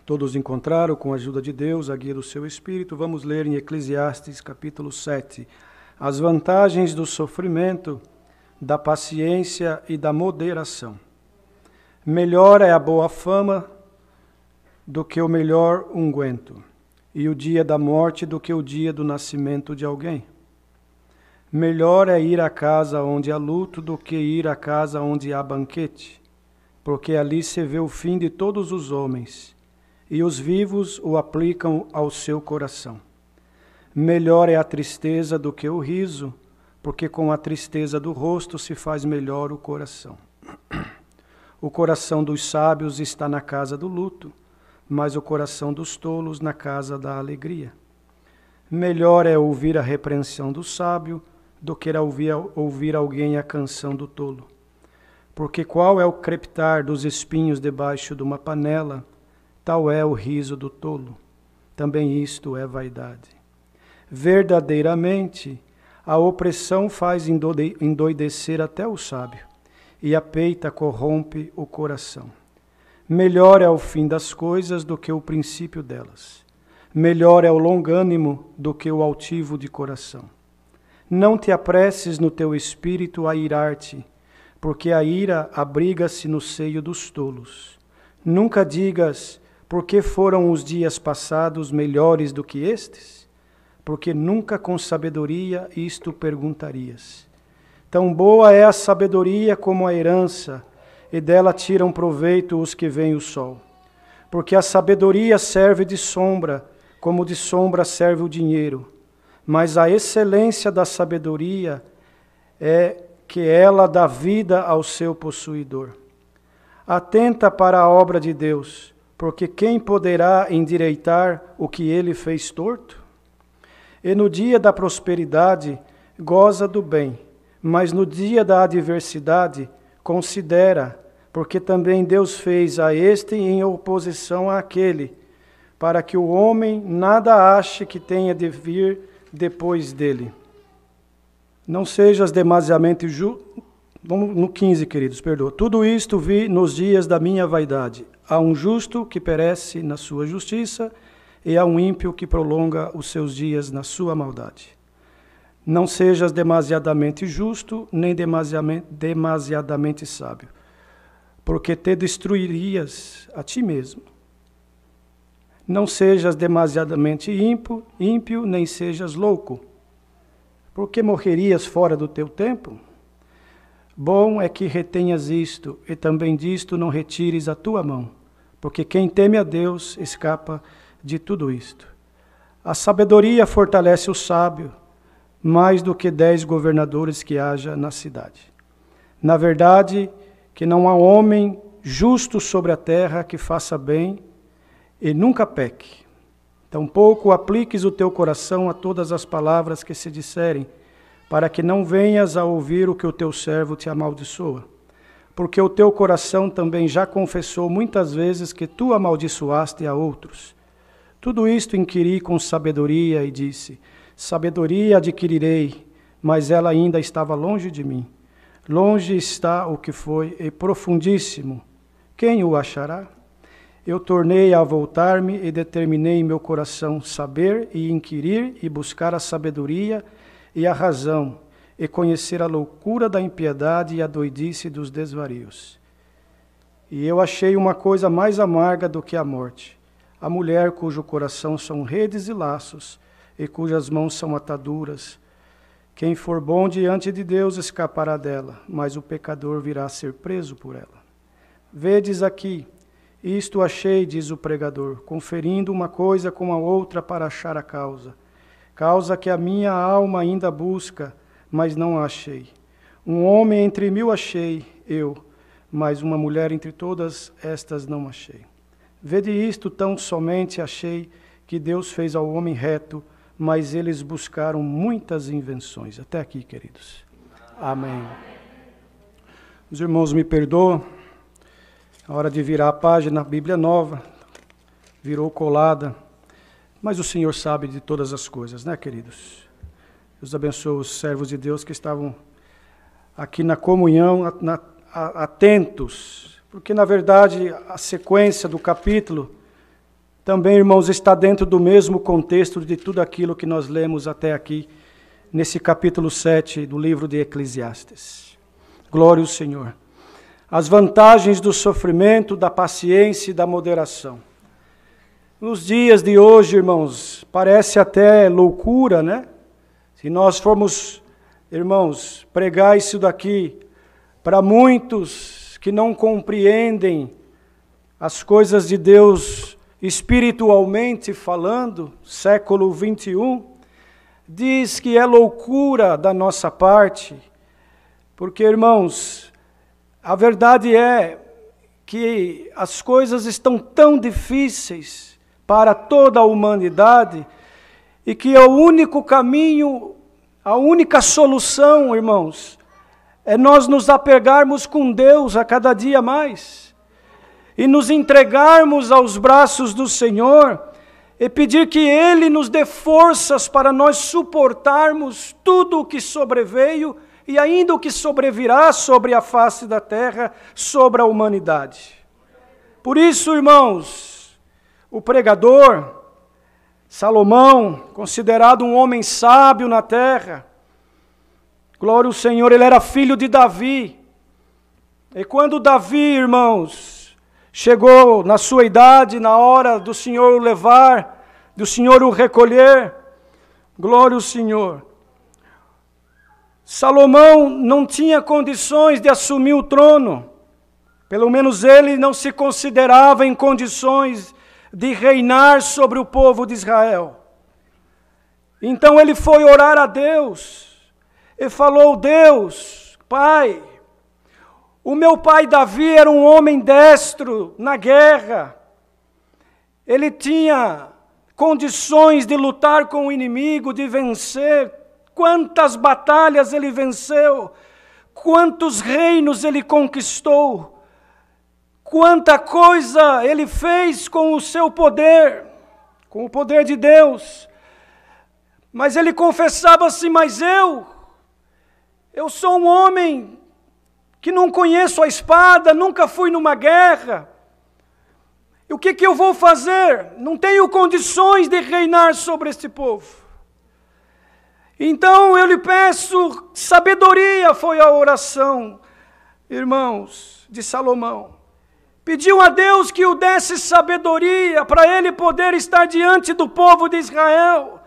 Todos encontraram, com a ajuda de Deus, a guia do seu Espírito. Vamos ler em Eclesiastes capítulo 7, as vantagens do sofrimento, da paciência e da moderação. Melhor é a boa fama do que o melhor unguento, e o dia da morte do que o dia do nascimento de alguém. Melhor é ir à casa onde há luto do que ir à casa onde há banquete, porque ali se vê o fim de todos os homens, e os vivos o aplicam ao seu coração. Melhor é a tristeza do que o riso, porque com a tristeza do rosto se faz melhor o coração. O coração dos sábios está na casa do luto, mas o coração dos tolos na casa da alegria. Melhor é ouvir a repreensão do sábio do que ouvir alguém a canção do tolo. Porque qual é o crepitar dos espinhos debaixo de uma panela, tal é o riso do tolo. Também isto é vaidade. Verdadeiramente, a opressão faz endoidecer até o sábio, e a peita corrompe o coração. Melhor é o fim das coisas do que o princípio delas. Melhor é o longânimo do que o altivo de coração. Não te apresses no teu espírito a irar-te, porque a ira abriga-se no seio dos tolos. Nunca digas, por que foram os dias passados melhores do que estes? Porque nunca com sabedoria isto perguntarias. Tão boa é a sabedoria como a herança, e dela tiram proveito os que veem o sol. Porque a sabedoria serve de sombra, como de sombra serve o dinheiro. Mas a excelência da sabedoria é que ela dá vida ao seu possuidor. Atenta para a obra de Deus, porque quem poderá endireitar o que ele fez torto? E no dia da prosperidade, goza do bem, mas no dia da adversidade, considera, porque também Deus fez a este em oposição àquele, para que o homem nada ache que tenha de vir depois dele. Não sejas demasiadamente justo. Vamos no 15, queridos, perdoa. Tudo isto vi nos dias da minha vaidade. Há um justo que perece na sua justiça, e há um ímpio que prolonga os seus dias na sua maldade. Não sejas demasiadamente justo, nem demasiadamente sábio, porque te destruirias a ti mesmo. Não sejas demasiadamente ímpio, nem sejas louco, porque morrerias fora do teu tempo. Bom é que retenhas isto, e também disto não retires a tua mão, porque quem teme a Deus escapa de tudo isto. A sabedoria fortalece o sábio, mais do que 10 governadores que haja na cidade. Na verdade, que não há homem justo sobre a terra que faça bem e nunca peque. Tampouco apliques o teu coração a todas as palavras que se disserem, para que não venhas a ouvir o que o teu servo te amaldiçoa. Porque o teu coração também já confessou muitas vezes que tu amaldiçoaste a outros. Tudo isto inquiri com sabedoria e disse, sabedoria adquirirei, mas ela ainda estava longe de mim. Longe está o que foi e profundíssimo. Quem o achará? Eu tornei a voltar-me e determinei em meu coração saber e inquirir e buscar a sabedoria e a razão, e conhecer a loucura da impiedade e a doidice dos desvarios. E eu achei uma coisa mais amarga do que a morte, a mulher cujo coração são redes e laços, e cujas mãos são ataduras. Quem for bom diante de Deus escapará dela, mas o pecador virá a ser preso por ela. Vedes aqui, isto achei, diz o pregador, conferindo uma coisa com a outra para achar a causa. Causa que a minha alma ainda busca, mas não a achei. Um homem entre 1000 achei, eu, mas uma mulher entre todas estas não achei. Vede isto, tão somente achei que Deus fez ao homem reto, mas eles buscaram muitas invenções. Até aqui, queridos. Amém. Os irmãos me perdoam. A hora de virar a página, a Bíblia nova, virou colada. Mas o Senhor sabe de todas as coisas, né, queridos? Deus abençoe os servos de Deus que estavam aqui na comunhão, atentos. Porque, na verdade, a sequência do capítulo também, irmãos, está dentro do mesmo contexto de tudo aquilo que nós lemos até aqui, nesse capítulo 7 do livro de Eclesiastes. Glória ao Senhor. As vantagens do sofrimento, da paciência e da moderação. Nos dias de hoje, irmãos, parece até loucura, né? Se nós formos, irmãos, pregar isso daqui para muitos que não compreendem as coisas de Deus espiritualmente falando, século 21, diz que é loucura da nossa parte, porque, irmãos, a verdade é que as coisas estão tão difíceis para toda a humanidade e que o único caminho, a única solução, irmãos, é nós nos apegarmos com Deus a cada dia mais e nos entregarmos aos braços do Senhor e pedir que Ele nos dê forças para nós suportarmos tudo o que sobreveio e ainda o que sobrevirá sobre a face da terra, sobre a humanidade. Por isso, irmãos, o pregador, Salomão, considerado um homem sábio na terra, glória ao Senhor, ele era filho de Davi. E quando Davi, irmãos, chegou na sua idade, na hora do Senhor o levar, do Senhor o recolher, glória ao Senhor, Salomão não tinha condições de assumir o trono. Pelo menos ele não se considerava em condições de reinar sobre o povo de Israel. Então ele foi orar a Deus e falou: Deus, Pai, o meu pai Davi era um homem destro na guerra. Ele tinha condições de lutar com o inimigo, de vencer. Quantas batalhas ele venceu, quantos reinos ele conquistou, quanta coisa ele fez com o seu poder, com o poder de Deus. Mas ele confessava assim: mas eu sou um homem que não conheço a espada, nunca fui numa guerra. E o que eu vou fazer? Não tenho condições de reinar sobre este povo. Então eu lhe peço sabedoria, foi a oração, irmãos, de Salomão. Pediu a Deus que o desse sabedoria para ele poder estar diante do povo de Israel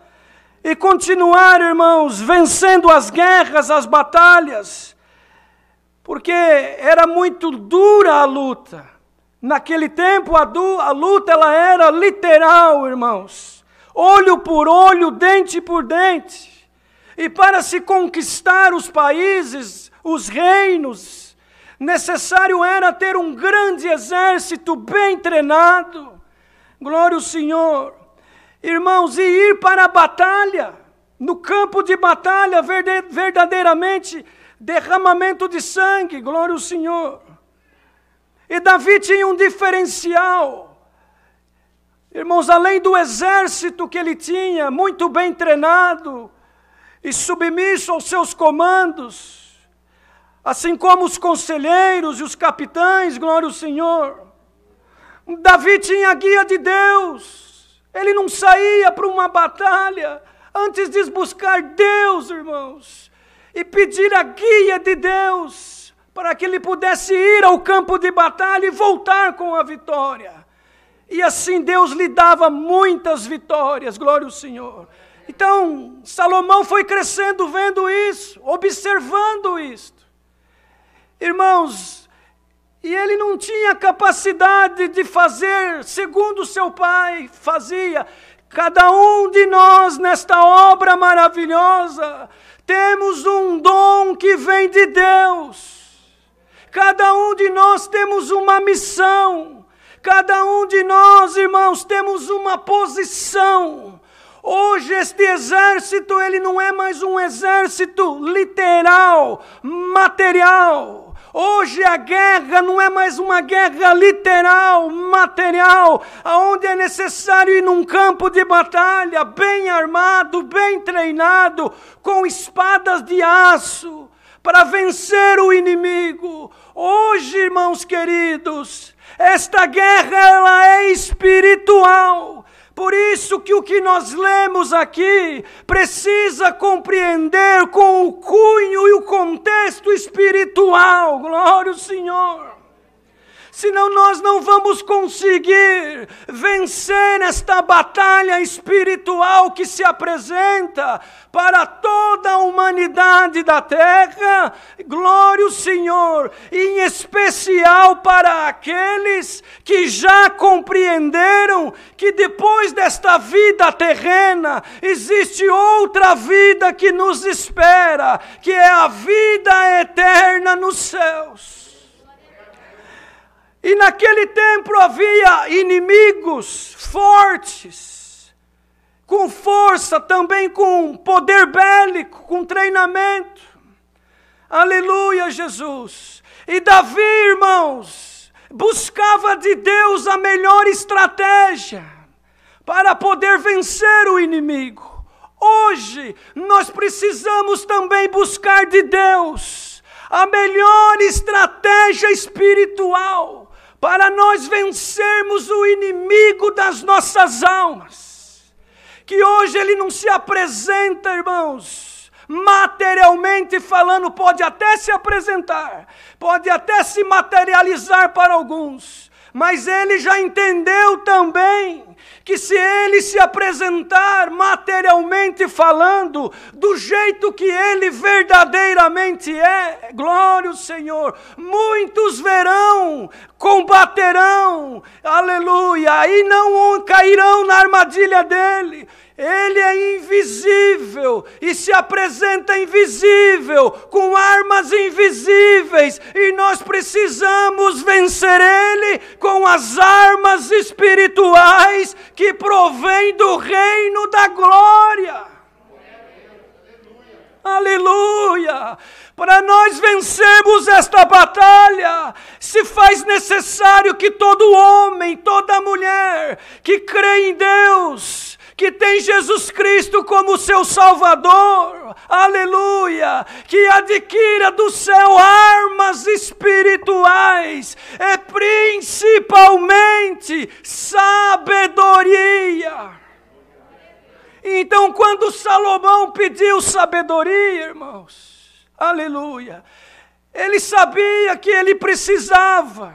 e continuar, irmãos, vencendo as guerras, as batalhas, porque era muito dura a luta. Naquele tempo a luta ela era literal, irmãos, olho por olho, dente por dente. E para se conquistar os países, os reinos, necessário era ter um grande exército bem treinado. Glória ao Senhor. Irmãos, e ir para a batalha, no campo de batalha, verdadeiramente, derramamento de sangue. Glória ao Senhor. E Davi tinha um diferencial. Irmãos, além do exército que ele tinha, muito bem treinado, e submisso aos seus comandos, assim como os conselheiros e os capitães, glória ao Senhor. Davi tinha a guia de Deus, ele não saía para uma batalha antes de buscar Deus, irmãos, e pedir a guia de Deus, para que ele pudesse ir ao campo de batalha e voltar com a vitória. E assim Deus lhe dava muitas vitórias, glória ao Senhor. Então, Salomão foi crescendo vendo isso, observando isto. Irmãos, e ele não tinha capacidade de fazer segundo seu pai fazia. Cada um de nós nesta obra maravilhosa, temos um dom que vem de Deus. Cada um de nós temos uma missão. Cada um de nós, irmãos, temos uma posição. Hoje este exército, ele não é mais um exército literal, material. Hoje a guerra não é mais uma guerra literal, material, onde é necessário ir num campo de batalha, bem armado, bem treinado, com espadas de aço, para vencer o inimigo. Hoje, irmãos queridos, esta guerra ela é espiritual. Por isso que o que nós lemos aqui precisa compreender com o cunho e o contexto espiritual. Glória ao Senhor. Senão nós não vamos conseguir vencer esta batalha espiritual que se apresenta para toda a humanidade da terra. Glória ao Senhor, em especial para aqueles que já compreenderam que depois desta vida terrena existe outra vida que nos espera, que é a vida eterna nos céus. E naquele tempo havia inimigos fortes, com força, também com poder bélico, com treinamento. Aleluia, Jesus. E Davi, irmãos, buscava de Deus a melhor estratégia para poder vencer o inimigo. Hoje, nós precisamos também buscar de Deus a melhor estratégia espiritual para nós vencermos o inimigo das nossas almas. Que hoje ele não se apresenta, irmãos, materialmente falando, pode até se apresentar, pode até se materializar para alguns, mas ele já entendeu também que se ele se apresentar materialmente falando, do jeito que ele verdadeiramente é, glória ao Senhor, muitos verão, combaterão, aleluia, e não cairão na armadilha dele. Ele é invisível e se apresenta invisível, com armas invisíveis, e nós precisamos vencer ele com as armas espirituais que provém do reino da glória. Aleluia! Para nós vencermos esta batalha, se faz necessário que todo homem, toda mulher que crê em Deus, que tem Jesus Cristo como seu Salvador, aleluia, que adquira do céu armas espirituais, e principalmente sabedoria. Então, quando Salomão pediu sabedoria, irmãos, aleluia, ele sabia que ele precisava,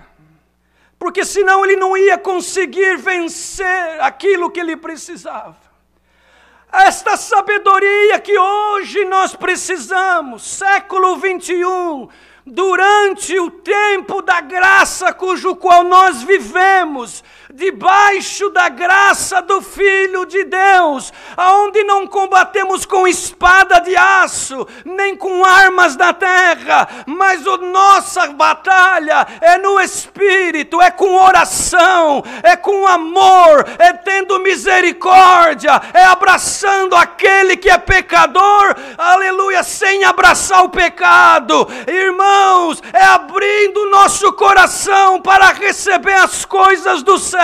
porque senão ele não ia conseguir vencer aquilo que ele precisava. Esta sabedoria que hoje nós precisamos, século 21, durante o tempo da graça cujo qual nós vivemos, debaixo da graça do Filho de Deus, aonde não combatemos com espada de aço, nem com armas da terra, mas a nossa batalha é no Espírito, é com oração, é com amor, é tendo misericórdia, é abraçando aquele que é pecador, aleluia, sem abraçar o pecado, irmãos, é abrindo o nosso coração para receber as coisas do céu.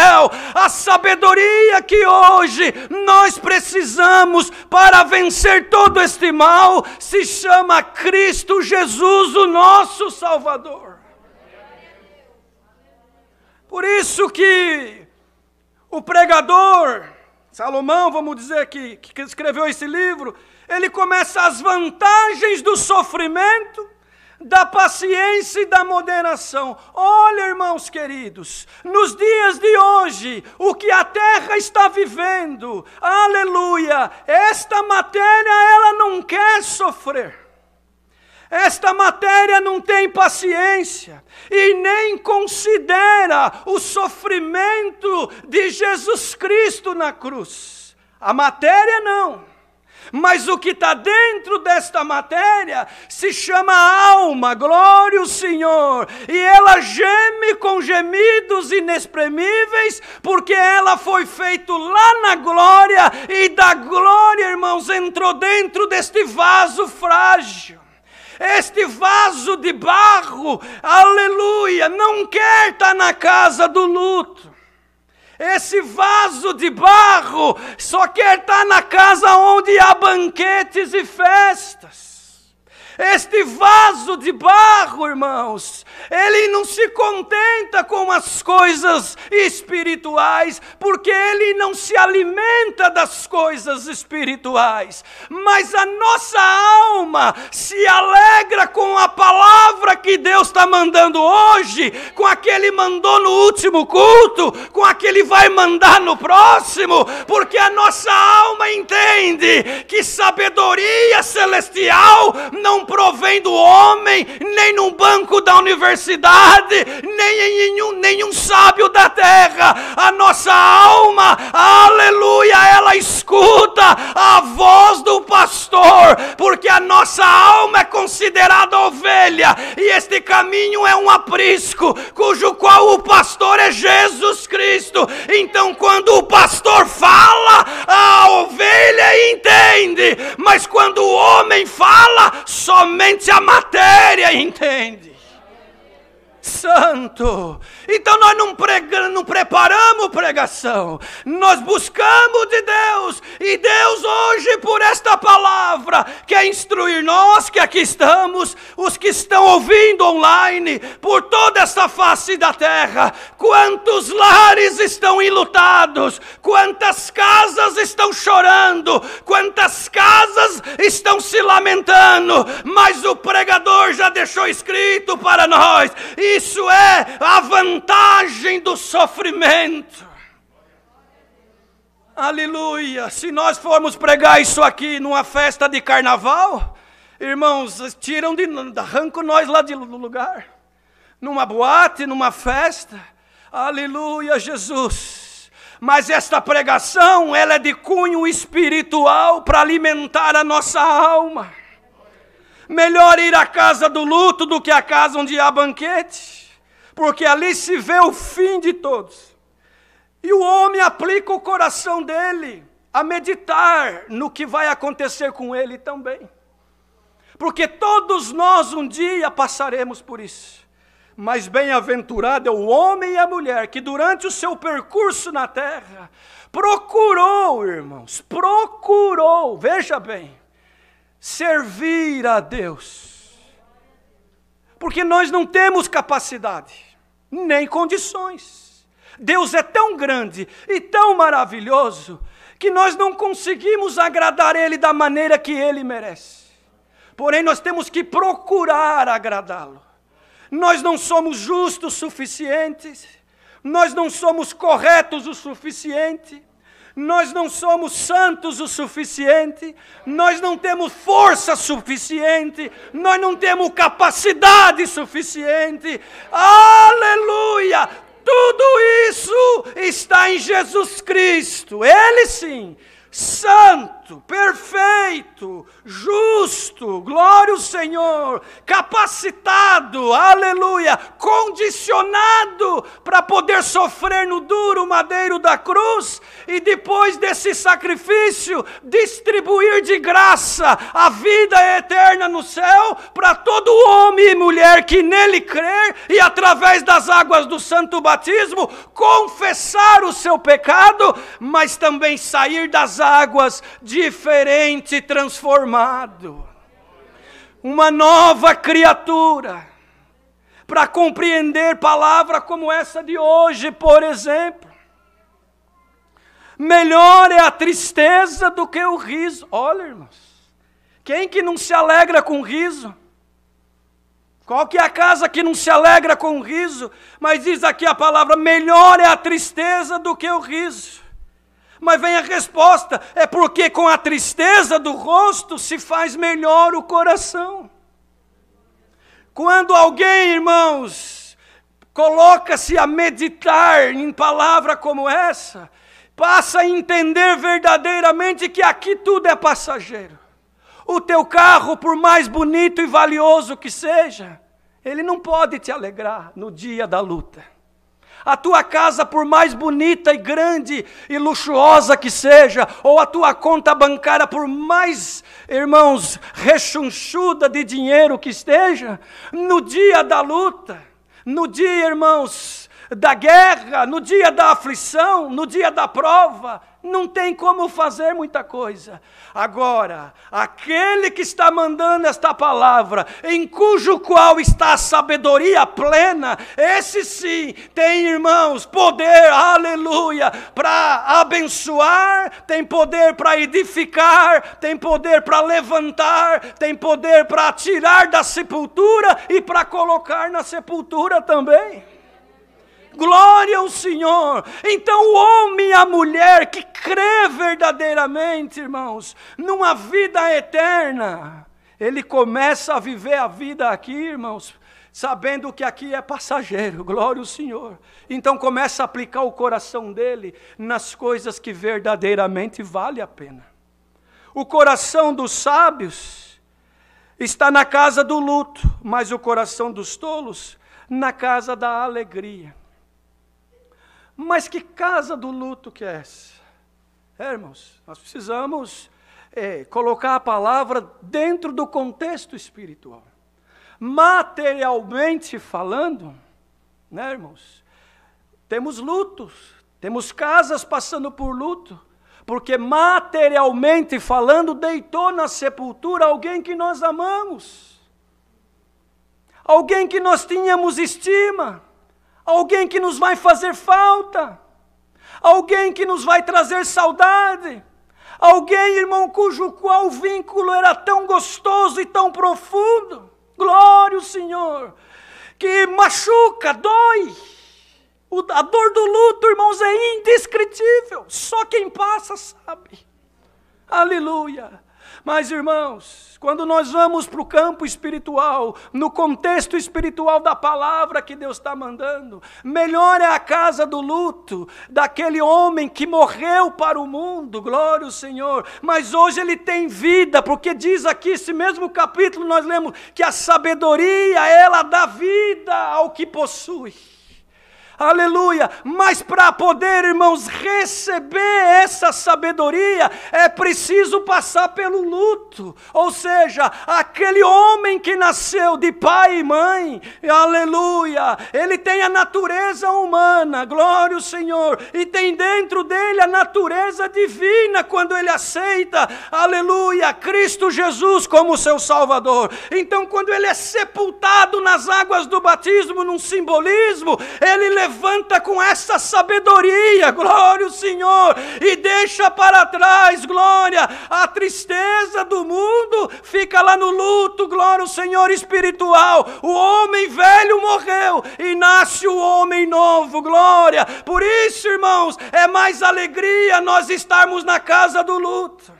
A sabedoria que hoje nós precisamos para vencer todo este mal se chama Cristo Jesus, o nosso Salvador. Por isso que o pregador, Salomão, vamos dizer que escreveu esse livro, ele começa as vantagens do sofrimento, da paciência e da moderação. Olha, irmãos queridos, nos dias de hoje, o que a terra está vivendo, aleluia, esta matéria ela não quer sofrer. Esta matéria não tem paciência e nem considera o sofrimento de Jesus Cristo na cruz. A matéria não. Mas o que está dentro desta matéria se chama alma, glória ao Senhor. E ela geme com gemidos inexprimíveis, porque ela foi feita lá na glória, e da glória, irmãos, entrou dentro deste vaso frágil. Este vaso de barro, aleluia, não quer estar na casa do luto. Esse vaso de barro só quer estar na casa onde há banquetes e festas. Este vaso de barro, irmãos, ele não se contenta com as coisas espirituais, porque ele não se alimenta das coisas espirituais, mas a nossa alma se alegra com a palavra que Deus está mandando hoje, com a que Ele mandou no último culto, com a que Ele vai mandar no próximo, porque a nossa alma entende que sabedoria celestial não provém do homem, nem num banco da universidade, nem em nenhum sábio da terra. A nossa alma, aleluia, ela escuta a voz do pastor, porque a nossa alma é considerada ovelha, e este caminho é um aprisco, cujo qual o pastor é Jesus Cristo. Então quando o pastor fala, a ovelha entende, mas quando o homem fala, somente a matéria entende. Santo. Então nós não preparamos pregação, nós buscamos de Deus, e Deus hoje por esta palavra quer instruir nós que aqui estamos, os que estão ouvindo online, por toda essa face da terra. Quantos lares estão enlutados, quantas casas estão chorando, quantas casas estão se lamentando, mas o pregador já deixou escrito para nós, isso é a vantagem do sofrimento. Aleluia. Se nós formos pregar isso aqui numa festa de carnaval, irmãos, arrancam nós lá do lugar. Numa boate, numa festa. Aleluia, Jesus. Mas esta pregação, ela é de cunho espiritual para alimentar a nossa alma. Melhor ir à casa do luto do que à casa onde há banquete, porque ali se vê o fim de todos. E o homem aplica o coração dele a meditar no que vai acontecer com ele também. Porque todos nós um dia passaremos por isso. Mas bem-aventurado é o homem e a mulher que durante o seu percurso na terra procurou, irmãos, veja bem, servir a Deus, porque nós não temos capacidade, nem condições. Deus é tão grande e tão maravilhoso, que nós não conseguimos agradar Ele da maneira que Ele merece. Porém, nós temos que procurar agradá-lo. Nós não somos justos o suficiente, nós não somos corretos o suficiente, nós não somos santos o suficiente, nós não temos força suficiente, nós não temos capacidade suficiente. Aleluia! Tudo isso está em Jesus Cristo. Ele sim, santo, perfeito, justo, glória ao Senhor, capacitado, aleluia, condicionado para poder sofrer no duro madeiro da cruz e depois desse sacrifício distribuir de graça a vida eterna no céu para todo homem e mulher que nele crer e através das águas do santo batismo confessar o seu pecado, mas também sair das águas diferente, transformado, uma nova criatura, para compreender palavra como essa de hoje, por exemplo. Melhor é a tristeza do que o riso. Olha, irmãos, quem que não se alegra com riso? Qual que é a casa que não se alegra com riso? Mas diz aqui a palavra, melhor é a tristeza do que o riso. Mas vem a resposta, é porque com a tristeza do rosto se faz melhor o coração. Quando alguém, irmãos, coloca-se a meditar em palavra como essa, passa a entender verdadeiramente que aqui tudo é passageiro. O teu carro, por mais bonito e valioso que seja, ele não pode te alegrar no dia da luta. A tua casa, por mais bonita e grande e luxuosa que seja, ou a tua conta bancária, por mais, irmãos, rechonchuda de dinheiro que esteja, no dia da luta, no dia, irmãos, da guerra, no dia da aflição, no dia da prova, não tem como fazer muita coisa. Agora, aquele que está mandando esta palavra, em cujo qual está a sabedoria plena, esse sim tem, irmãos, poder, aleluia, para abençoar, tem poder para edificar, tem poder para levantar, tem poder para tirar da sepultura e para colocar na sepultura também. Glória ao Senhor. Então o homem e a mulher que crê verdadeiramente, irmãos, numa vida eterna, ele começa a viver a vida aqui, irmãos, sabendo que aqui é passageiro. Glória ao Senhor. Então começa a aplicar o coração dele nas coisas que verdadeiramente vale a pena. O coração dos sábios está na casa do luto, mas o coração dos tolos na casa da alegria. Mas que casa do luto que é essa? Irmãos, nós precisamos colocar a palavra dentro do contexto espiritual. Materialmente falando, né, irmãos? Temos lutos, temos casas passando por luto, porque materialmente falando, deitou na sepultura alguém que nós amamos, alguém que nós tínhamos estima, alguém que nos vai fazer falta, alguém que nos vai trazer saudade, alguém, irmão, cujo qual vínculo era tão gostoso e tão profundo, glória ao Senhor, que machuca, dói. A dor do luto, irmãos, é indescritível, só quem passa sabe, aleluia. Mas, irmãos, quando nós vamos para o campo espiritual, no contexto espiritual da palavra que Deus está mandando, melhor é a casa do luto, daquele homem que morreu para o mundo, glória ao Senhor, mas hoje ele tem vida, porque diz aqui, esse mesmo capítulo, nós lemos que a sabedoria, ela dá vida ao que possui. Aleluia, mas para poder, irmãos, receber essa sabedoria, é preciso passar pelo luto, ou seja, aquele homem que nasceu de pai e mãe, aleluia, ele tem a natureza humana, glória ao Senhor, e tem dentro dele a natureza divina, quando ele aceita, aleluia, Cristo Jesus como seu Salvador. Então quando ele é sepultado nas águas do batismo, num simbolismo, ele levanta com essa sabedoria, glória ao Senhor, e deixa para trás, glória, a tristeza do mundo, fica lá no luto, glória ao Senhor espiritual, o homem velho morreu, e nasce o homem novo, glória, por isso, irmãos, é mais alegria nós estarmos na casa do luto,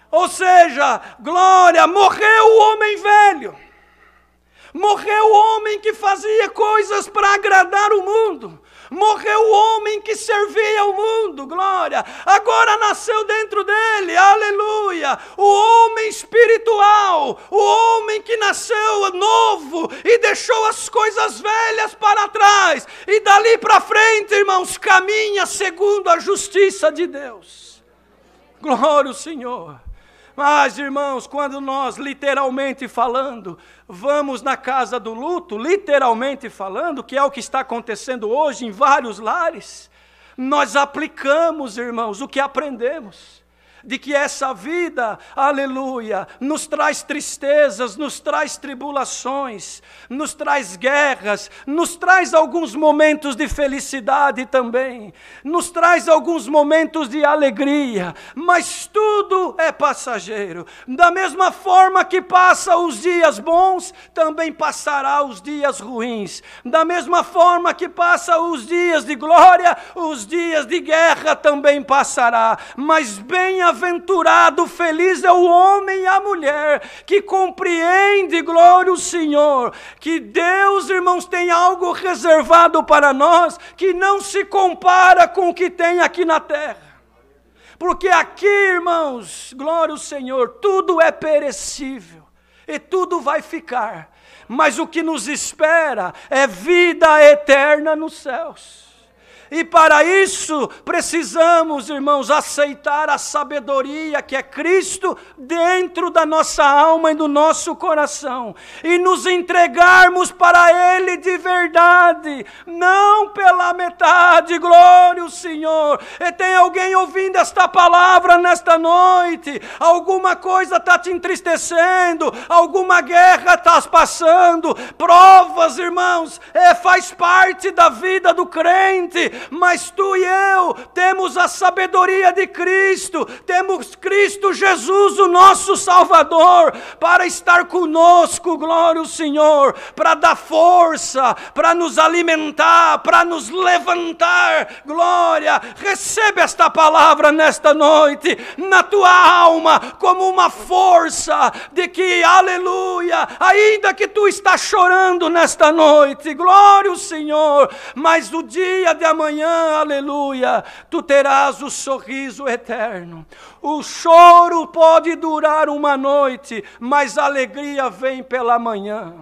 ou seja, glória, morreu o homem velho, morreu o homem que fazia coisas para agradar o mundo. Morreu o homem que servia ao mundo, glória. Agora nasceu dentro dele, aleluia. O homem espiritual, o homem que nasceu novo e deixou as coisas velhas para trás. E dali para frente, irmãos, caminha segundo a justiça de Deus. Glória ao Senhor. Mas, irmãos, quando nós, literalmente falando, vamos na casa do luto, literalmente falando, que é o que está acontecendo hoje em vários lares, nós aplicamos, irmãos, o que aprendemos. De que essa vida, aleluia, nos traz tristezas, nos traz tribulações, nos traz guerras, nos traz alguns momentos de felicidade também, nos traz alguns momentos de alegria, mas tudo é passageiro. Da mesma forma que passa os dias bons, também passará os dias ruins. Da mesma forma que passa os dias de glória, os dias de guerra também passará. Mas bem-aventurado, feliz é o homem e a mulher que compreende, glória ao Senhor, que Deus, irmãos, tem algo reservado para nós que não se compara com o que tem aqui na terra. Porque aqui, irmãos, glória ao Senhor, tudo é perecível e tudo vai ficar. Mas o que nos espera é vida eterna nos céus. E para isso precisamos, irmãos, aceitar a sabedoria que é Cristo dentro da nossa alma e do nosso coração. E nos entregarmos para Ele de verdade, não pela metade. Glória ao Senhor. E tem alguém ouvindo esta palavra nesta noite? Alguma coisa está te entristecendo, alguma guerra está passando, provas, irmãos, faz parte da vida do crente, mas tu e eu temos a sabedoria de Cristo, temos Cristo Jesus, o nosso Salvador, para estar conosco, glória ao Senhor, para dar força, para nos alimentar, para nos levantar, glória. Recebe esta palavra nesta noite, na tua alma, como uma força de que, aleluia, ainda que tu estás chorando nesta noite, glória ao Senhor, mas o dia de amanhã, aleluia, tu terás o sorriso eterno. O choro pode durar uma noite, mas a alegria vem pela manhã.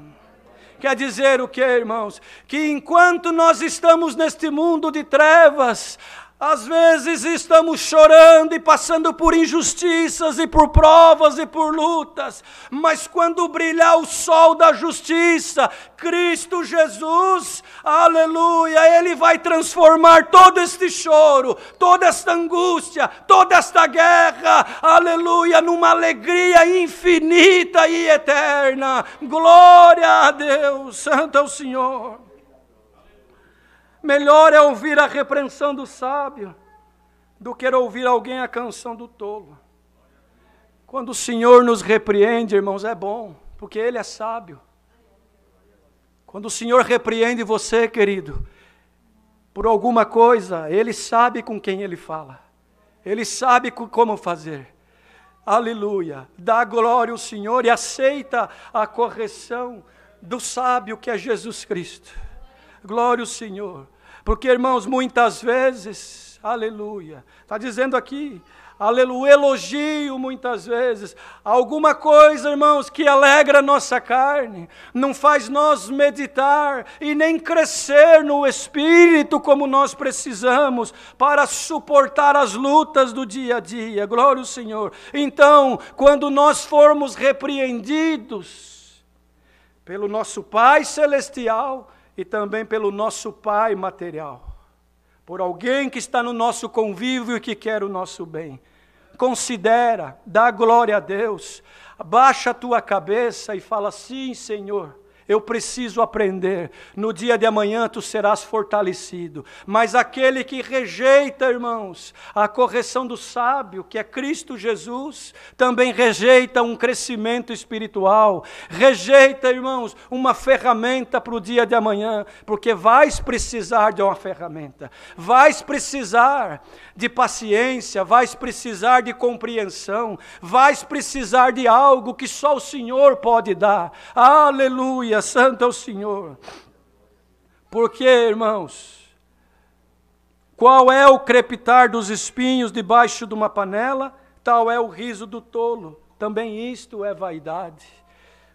Quer dizer o que, irmãos? Que enquanto nós estamos neste mundo de trevas, às vezes estamos chorando e passando por injustiças e por provas e por lutas, mas quando brilhar o sol da justiça, Cristo Jesus, aleluia, Ele vai transformar todo este choro, toda esta angústia, toda esta guerra, aleluia, numa alegria infinita e eterna. Glória a Deus, santo é o Senhor. Melhor é ouvir a repreensão do sábio do que ouvir alguém a canção do tolo. Quando o Senhor nos repreende, irmãos, é bom, porque Ele é sábio. Quando o Senhor repreende você, querido, por alguma coisa, Ele sabe com quem Ele fala. Ele sabe como fazer. Aleluia. Dá glória ao Senhor e aceita a correção do sábio que é Jesus Cristo. Glória ao Senhor. Porque, irmãos, muitas vezes, aleluia, está dizendo aqui, aleluia, elogio muitas vezes, alguma coisa, irmãos, que alegra a nossa carne, não faz nós meditar e nem crescer no Espírito como nós precisamos para suportar as lutas do dia a dia. Glória ao Senhor. Então, quando nós formos repreendidos pelo nosso Pai Celestial, e também pelo nosso Pai material, por alguém que está no nosso convívio e que quer o nosso bem, considera, dá glória a Deus, abaixa a tua cabeça e fala: sim, Senhor, eu preciso aprender, no dia de amanhã tu serás fortalecido. Mas aquele que rejeita, irmãos, a correção do sábio, que é Cristo Jesus, também rejeita um crescimento espiritual, rejeita, irmãos, uma ferramenta para o dia de amanhã, porque vais precisar de uma ferramenta, vais precisar de paciência, vais precisar de compreensão, vais precisar de algo que só o Senhor pode dar. Aleluia, santo é o Senhor. Porque, irmãos, qual é o crepitar dos espinhos debaixo de uma panela? Tal é o riso do tolo. Também isto é vaidade.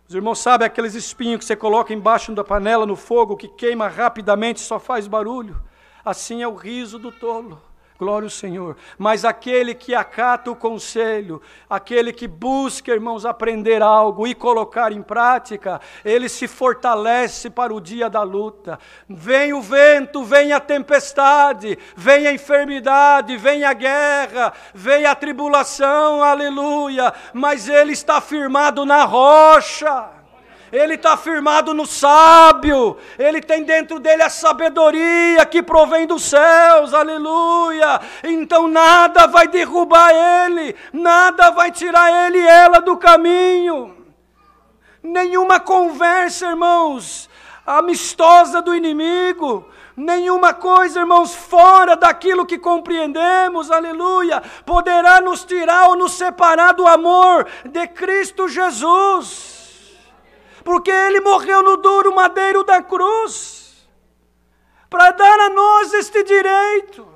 Os irmãos sabem aqueles espinhos que você coloca embaixo da panela no fogo, que queima rapidamente e só faz barulho? Assim é o riso do tolo. Glória ao Senhor. Mas aquele que acata o conselho, aquele que busca, irmãos, aprender algo e colocar em prática, ele se fortalece para o dia da luta. Vem o vento, vem a tempestade, vem a enfermidade, vem a guerra, vem a tribulação, aleluia. Mas ele está firmado na rocha. Ele está firmado no sábio, ele tem dentro dele a sabedoria que provém dos céus, aleluia. Então nada vai derrubar ele, nada vai tirar ele e ela do caminho. Nenhuma conversa, irmãos, amistosa do inimigo, nenhuma coisa, irmãos, fora daquilo que compreendemos, aleluia, poderá nos tirar ou nos separar do amor de Cristo Jesus. Porque Ele morreu no duro madeiro da cruz, para dar a nós este direito,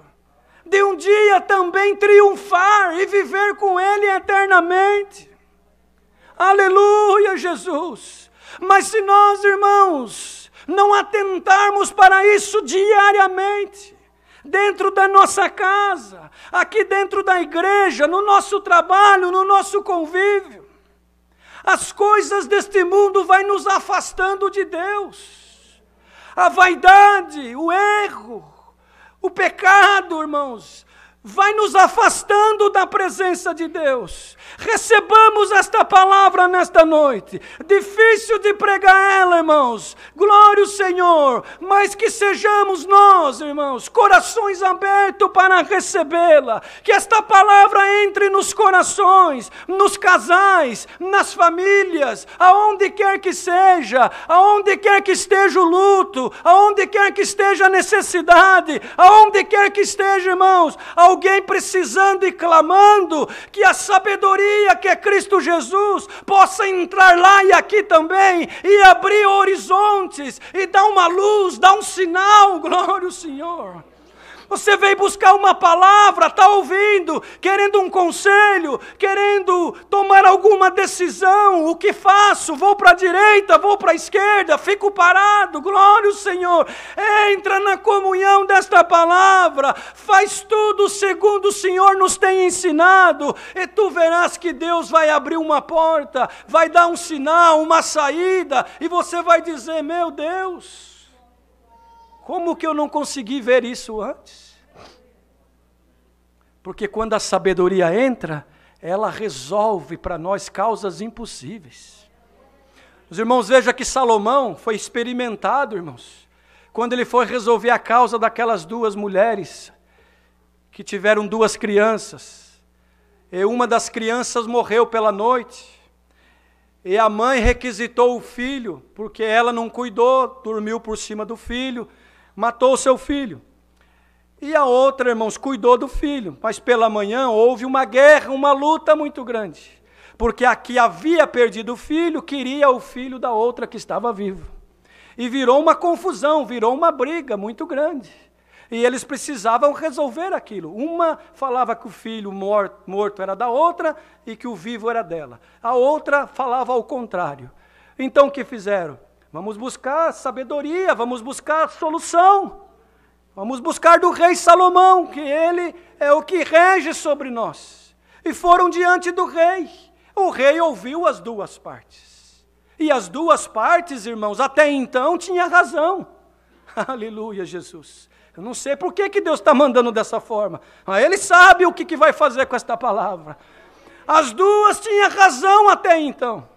de um dia também triunfar e viver com Ele eternamente. Aleluia, Jesus! Mas se nós, irmãos, não atentarmos para isso diariamente, dentro da nossa casa, aqui dentro da igreja, no nosso trabalho, no nosso convívio. As coisas deste mundo vai nos afastando de Deus. A vaidade, o erro, o pecado, irmãos, vai nos afastando da presença de Deus. Recebamos esta palavra nesta noite. Difícil de pregar ela, irmãos. Glória ao Senhor. Mas que sejamos nós, irmãos, corações abertos para recebê-la. Que esta palavra entre nos corações, nos casais, nas famílias, aonde quer que seja, aonde quer que esteja o luto, aonde quer que esteja a necessidade, aonde quer que esteja, irmãos, alguém precisando e clamando, que a sabedoria que é Cristo Jesus possa entrar lá e aqui também, e abrir horizontes, e dar uma luz, dar um sinal. Glória ao Senhor. Você veio buscar uma palavra, está ouvindo, querendo um conselho, querendo tomar alguma decisão. O que faço? Vou para a direita, vou para a esquerda, fico parado. Glória ao Senhor. Entra na comunhão desta palavra, faz tudo segundo o Senhor nos tem ensinado, e tu verás que Deus vai abrir uma porta, vai dar um sinal, uma saída, e você vai dizer: meu Deus, como que eu não consegui ver isso antes? Porque quando a sabedoria entra, ela resolve para nós causas impossíveis. Os irmãos, vejam que Salomão foi experimentado, irmãos, quando ele foi resolver a causa daquelas duas mulheres que tiveram duas crianças. E uma das crianças morreu pela noite. E a mãe requisitou o filho, porque ela não cuidou, dormiu por cima do filho, matou o seu filho. E a outra, irmãos, cuidou do filho. Mas pela manhã houve uma guerra, uma luta muito grande. Porque a que havia perdido o filho, queria o filho da outra que estava vivo. E virou uma confusão, virou uma briga muito grande. E eles precisavam resolver aquilo. Uma falava que o filho morto era da outra e que o vivo era dela. A outra falava ao contrário. Então o que fizeram? Vamos buscar sabedoria, vamos buscar solução. Vamos buscar do rei Salomão, que ele é o que rege sobre nós. E foram diante do rei. O rei ouviu as duas partes. E as duas partes, irmãos, até então tinha razão. Aleluia, Jesus. Eu não sei por que Deus está mandando dessa forma. Mas Ele sabe o que vai fazer com esta palavra. As duas tinham razão até então.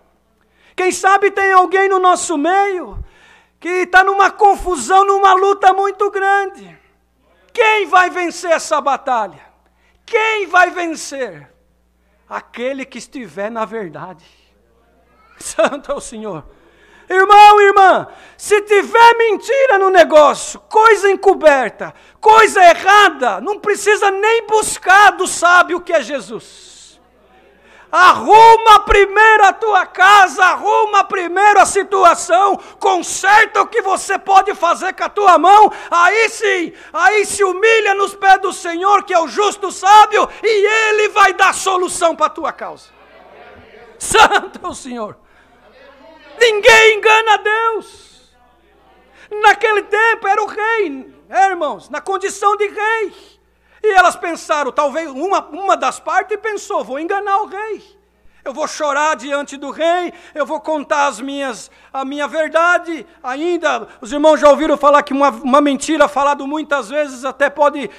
Quem sabe tem alguém no nosso meio que está numa confusão, numa luta muito grande. Quem vai vencer essa batalha? Quem vai vencer? Aquele que estiver na verdade. Santo é o Senhor. Irmão, irmã, se tiver mentira no negócio, coisa encoberta, coisa errada, não precisa nem buscar do sábio que é Jesus. Arruma primeiro a tua casa, arruma primeiro a situação, conserta o que você pode fazer com a tua mão, aí sim, aí se humilha nos pés do Senhor, que é o justo sábio, e Ele vai dar solução para a tua causa. Santo é o Senhor. Ninguém engana a Deus. Naquele tempo era o rei, irmãos, na condição de rei. E elas pensaram, talvez uma das partes pensou: vou enganar o rei. Eu vou chorar diante do rei, eu vou contar a minha verdade. Ainda, os irmãos já ouviram falar que uma mentira falada muitas vezes até pode,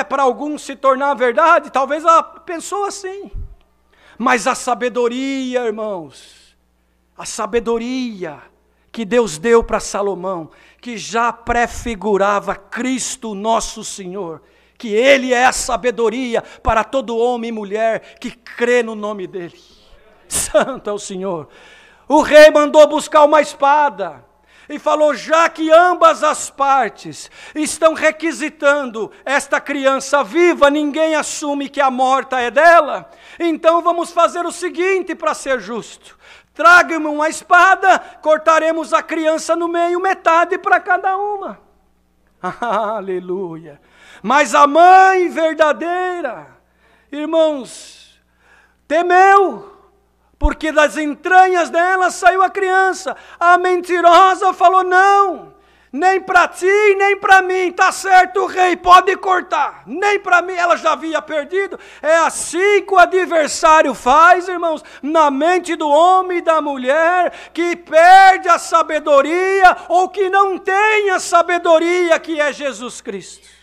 para alguns se tornar verdade. Talvez ela pensou assim. Mas a sabedoria, irmãos, a sabedoria que Deus deu para Salomão, que já prefigurava Cristo nosso Senhor, que Ele é a sabedoria para todo homem e mulher que crê no nome dEle. Santo é o Senhor. O rei mandou buscar uma espada e falou: já que ambas as partes estão requisitando esta criança viva, ninguém assume que a morta é dela, então vamos fazer o seguinte para ser justo: traga-me uma espada, cortaremos a criança no meio, metade para cada uma. Aleluia. Mas a mãe verdadeira, irmãos, temeu, porque das entranhas dela saiu a criança. A mentirosa falou: não, Nem para ti, nem para mim. Está certo, rei, pode cortar. Nem para mim, ela já havia perdido. É assim que o adversário faz, irmãos, na mente do homem e da mulher, que perde a sabedoria ou que não tem a sabedoria que é Jesus Cristo.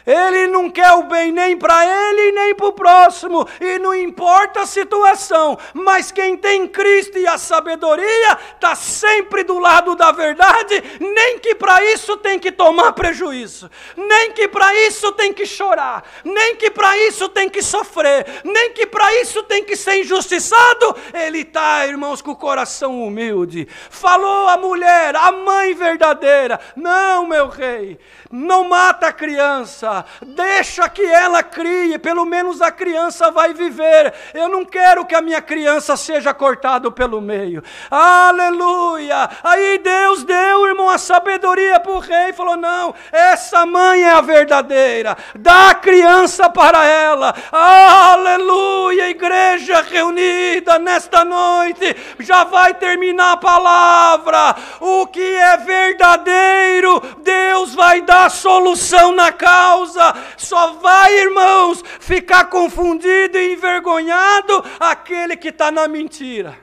Ele não quer o bem nem para ele, nem para o próximo. E não importa a situação. Mas quem tem Cristo e a sabedoria, está sempre do lado da verdade. Nem que para isso tem que tomar prejuízo. Nem que para isso tem que chorar. Nem que para isso tem que sofrer. Nem que para isso tem que ser injustiçado. Ele está, irmãos, com o coração humilde. Falou a mulher, a mãe verdadeira. Não, meu rei, não mata a criança. Deixa que ela crie, pelo menos a criança vai viver. Eu não quero que a minha criança seja cortada pelo meio. Aleluia! Aí Deus deu, irmão, a sabedoria para o rei. Falou, não, essa mãe é a verdadeira. Dá a criança para ela. Aleluia! Igreja reunida nesta noite. Já vai terminar a palavra. O que é verdadeiro, Deus vai dar solução na causa. Só vai, irmãos, ficar confundido e envergonhado aquele que está na mentira.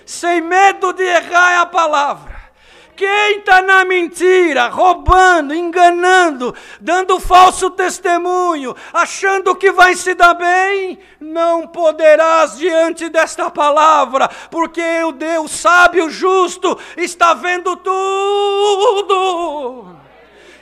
Sem medo de errar é a palavra. Quem está na mentira, roubando, enganando, dando falso testemunho, achando que vai se dar bem, não poderás diante desta palavra, porque o Deus sábio, justo, está vendo tudo.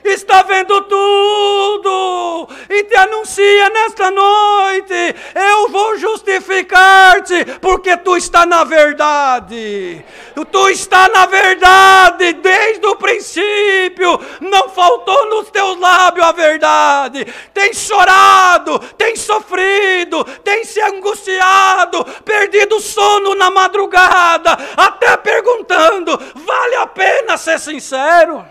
Está vendo tudo e te anuncia nesta noite, eu vou justificar-te, porque tu está na verdade. Tu está na verdade desde o princípio, não faltou nos teus lábios a verdade. Tem chorado, tem sofrido, tem se angustiado, perdido o sono na madrugada, até perguntando, vale a pena ser sincero?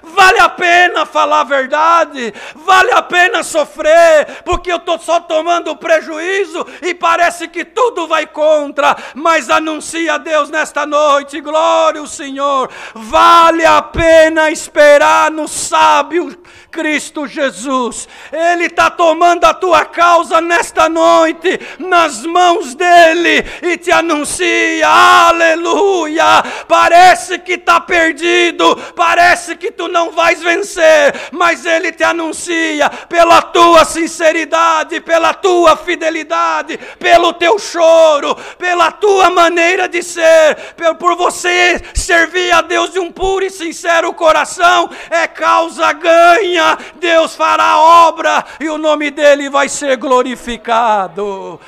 Vale a pena falar a verdade? Vale a pena sofrer? Porque eu estou só tomando prejuízo e parece que tudo vai contra. Mas anuncia a Deus nesta noite, glória ao Senhor. Vale a pena esperar no sábio Cristo Jesus. Ele está tomando a tua causa nesta noite nas mãos dele e te anuncia, aleluia. Parece que está perdido, parece que tu não vais vencer, mas ele te anuncia pela tua sinceridade, pela tua fidelidade, pelo teu choro, pela tua maneira de ser, por você servir a Deus de um puro e sincero coração, é causa ganha. Deus fará a obra e o nome dele vai ser glorificado.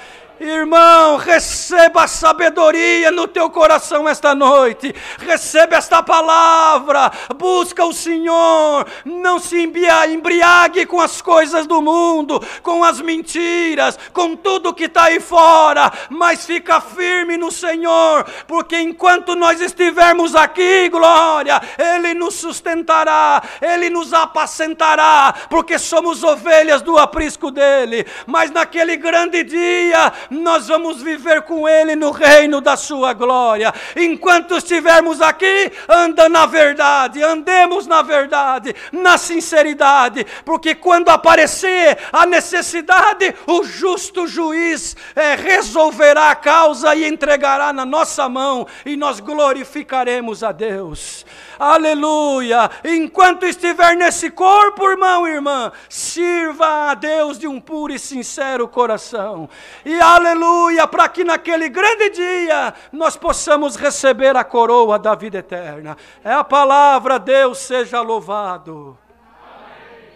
Irmão, receba a sabedoria no teu coração esta noite. Receba esta palavra. Busca o Senhor. Não se embriague com as coisas do mundo, com as mentiras, com tudo que está aí fora. Mas fica firme no Senhor, porque enquanto nós estivermos aqui, glória, Ele nos sustentará, Ele nos apacentará, porque somos ovelhas do aprisco dEle. Mas naquele grande dia, nós vamos viver com Ele no reino da sua glória. Enquanto estivermos aqui, anda na verdade, andemos na verdade, na sinceridade, porque quando aparecer a necessidade, o justo juiz resolverá a causa e entregará na nossa mão, e nós glorificaremos a Deus. Aleluia! Enquanto estiver nesse corpo, irmão e irmã, sirva a Deus de um puro e sincero coração. E aleluia, para que naquele grande dia nós possamos receber a coroa da vida eterna. É a palavra, Deus seja louvado.